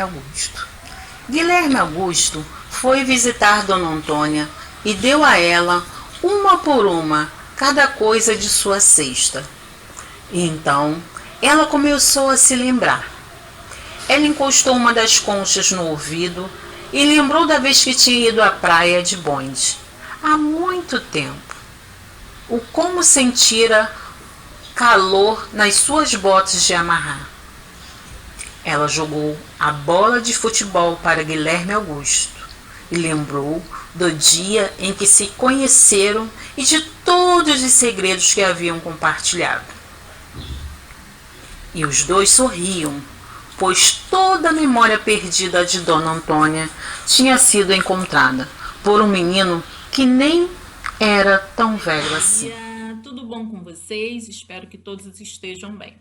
Augusto. Guilherme Augusto foi visitar Dona Antônia e deu a ela, uma por uma, cada coisa de sua cesta. E então ela começou a se lembrar. Ela encostou uma das conchas no ouvido e lembrou da vez que tinha ido à praia de bonde, há muito tempo. O como sentira calor nas suas botas de amarrar. Ela jogou a bola de futebol para Guilherme Augusto e lembrou do dia em que se conheceram e de todos os segredos que haviam compartilhado. E os dois sorriam, pois toda a memória perdida de Dona Antônia tinha sido encontrada por um menino que nem era tão velho assim. Tudo bom com vocês? Espero que todos estejam bem.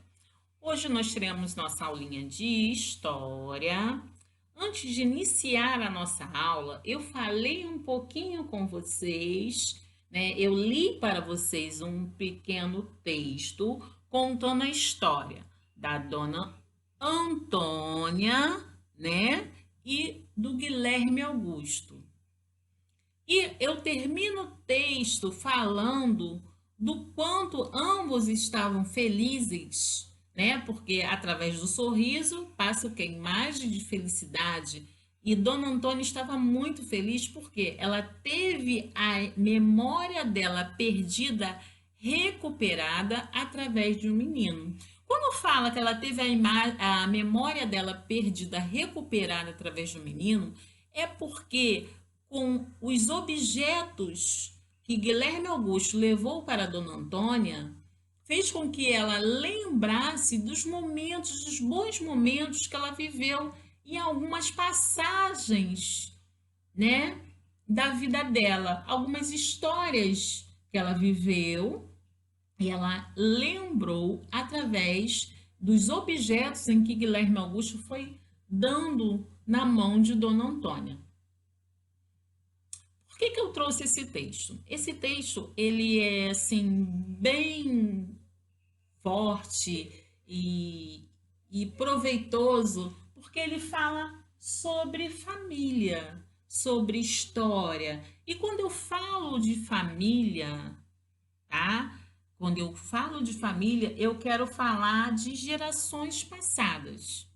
Hoje nós teremos nossa aulinha de história. Antes de iniciar a nossa aula, eu falei um pouquinho com vocês, né? Eu li para vocês um pequeno texto contando a história da Dona Antônia, né? E do Guilherme Augusto. E eu termino o texto falando do quanto ambos estavam felizes, né? Porque através do sorriso passa o que? Imagem de felicidade. E Dona Antônia estava muito feliz porque ela teve a memória dela perdida recuperada através de um menino. Quando fala que ela teve a memória dela perdida recuperada através de um menino, é porque com os objetos que Guilherme Augusto levou para Dona Antônia, fez com que ela lembrasse dos momentos, dos bons momentos que ela viveu em algumas passagens, né, da vida dela, algumas histórias que ela viveu e ela lembrou através dos objetos em que Guilherme Augusto foi dando na mão de Dona Antônia. Por que eu trouxe esse texto? Esse texto, ele é, assim, bem forte e proveitoso, porque ele fala sobre família, sobre história. E quando eu falo de família, tá? Quando eu falo de família, eu quero falar de gerações passadas.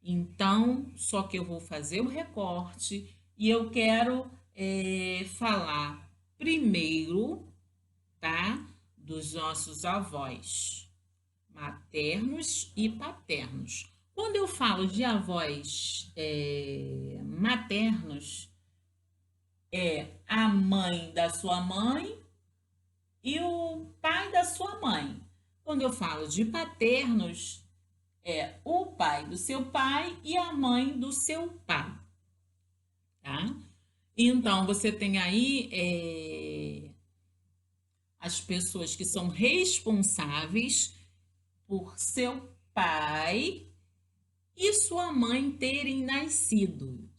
Então, só que eu vou fazer o recorte e eu quero falar primeiro, tá? Dos nossos avós maternos e paternos. Quando eu falo de avós maternos, é a mãe da sua mãe e o pai da sua mãe. Quando eu falo de paternos, é o pai do seu pai e a mãe do seu pai, tá? Então, você tem aí as pessoas que são responsáveis por seu pai e sua mãe terem nascido,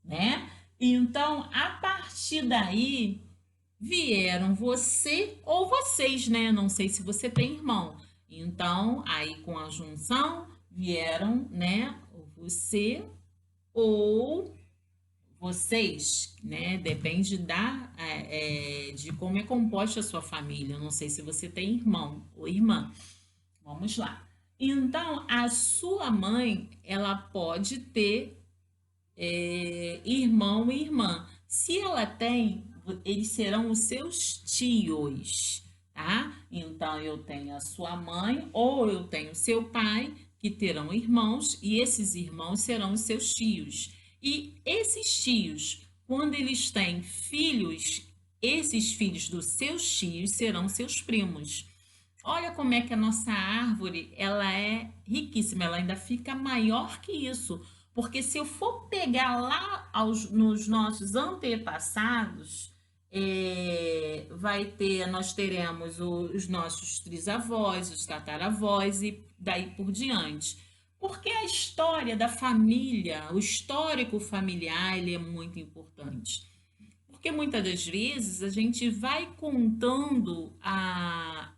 né? Então, a partir daí, vieram você ou vocês, né? Não sei se você tem irmão. Então, aí com a junção, vieram, né? Você ou vocês, né? Depende de como é composta a sua família. Eu não sei se você tem irmão ou irmã. Vamos lá. Então, a sua mãe, ela pode ter irmão e irmã. Se ela tem, eles serão os seus tios, tá? Então, eu tenho a sua mãe ou eu tenho seu pai, que terão irmãos, e esses irmãos serão os seus tios. E esses tios, quando eles têm filhos, esses filhos dos seus tios serão seus primos. Olha como é que a nossa árvore, ela é riquíssima, ela ainda fica maior que isso. Porque se eu for pegar lá nos nossos antepassados, nós teremos os nossos trisavós, os tataravós e daí por diante. Porque a história da família, o histórico familiar, ele é muito importante. Porque muitas das vezes a gente vai contando a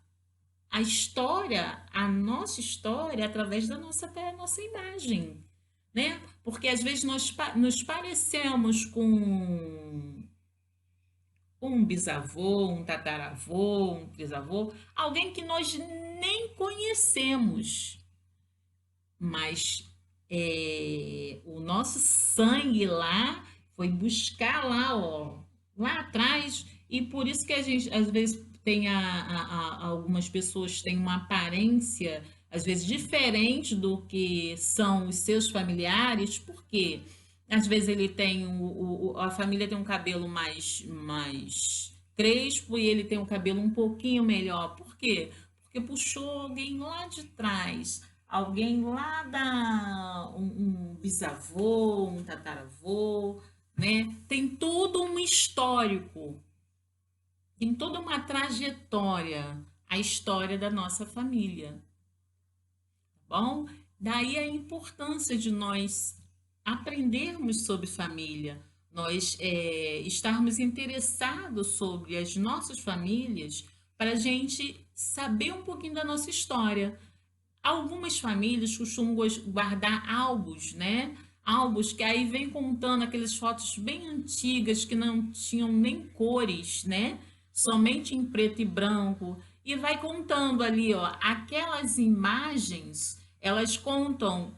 a história, a nossa história, através da nossa imagem, né? Porque às vezes nós nos parecemos com um bisavô, um tataravô, um trisavô, alguém que nós nem conhecemos, mas o nosso sangue lá foi buscar lá, ó, lá atrás, e por isso que a gente às vezes tem algumas pessoas têm uma aparência às vezes diferente do que são os seus familiares, porque às vezes ele tem a família tem um cabelo mais crespo e ele tem um cabelo um pouquinho melhor. Por quê? Porque puxou alguém lá de trás, alguém lá um bisavô, um tataravô, né? Tem todo um histórico, tem toda uma trajetória, a história da nossa família, tá bom? Daí a importância de nós aprendermos sobre família, nós estarmos interessados sobre as nossas famílias para a gente saber um pouquinho da nossa história. Algumas famílias costumam guardar álbuns, né? Álbuns que aí vem contando aquelas fotos bem antigas que não tinham nem cores, né? Somente em preto e branco. E vai contando ali, ó, aquelas imagens, elas contam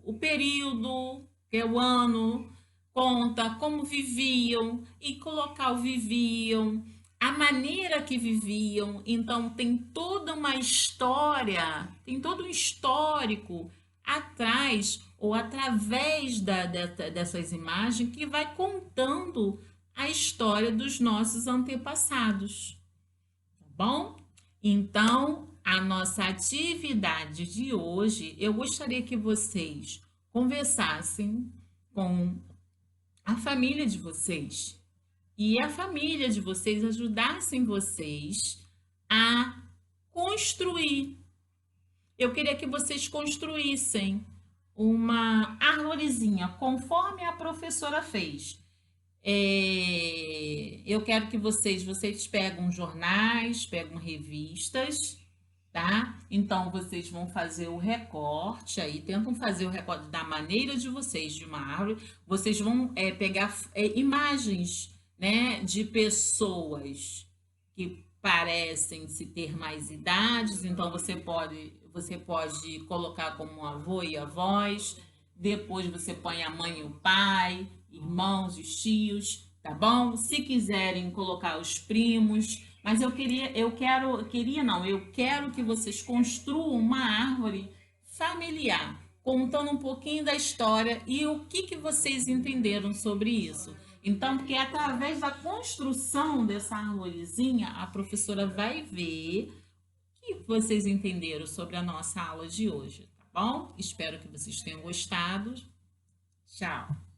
o período, que é o ano, conta como viviam e que local viviam, a maneira que viviam. Então tem toda uma história, tem todo um histórico atrás ou através dessas imagens que vai contando a história dos nossos antepassados, tá bom? Então, a nossa atividade de hoje, eu gostaria que vocês conversassem com a família de vocês e a família de vocês ajudassem vocês a construir. Eu queria que vocês construíssem uma arvorezinha, conforme a professora fez. Eu quero que vocês pegam jornais, pegam revistas, tá? Então, vocês vão fazer o recorte aí, tentam fazer o recorte da maneira de vocês, de uma árvore. Vocês vão pegar imagens, né, de pessoas que parecem se ter mais idades. Então, você pode colocar como avô e avós. Depois você põe a mãe e o pai, irmãos e tios, tá bom? Se quiserem colocar os primos, mas eu quero que vocês construam uma árvore familiar, contando um pouquinho da história e o que vocês entenderam sobre isso. Então, porque através da construção dessa arvorezinha, a professora vai ver o que vocês entenderam sobre a nossa aula de hoje, tá bom? Espero que vocês tenham gostado. Tchau!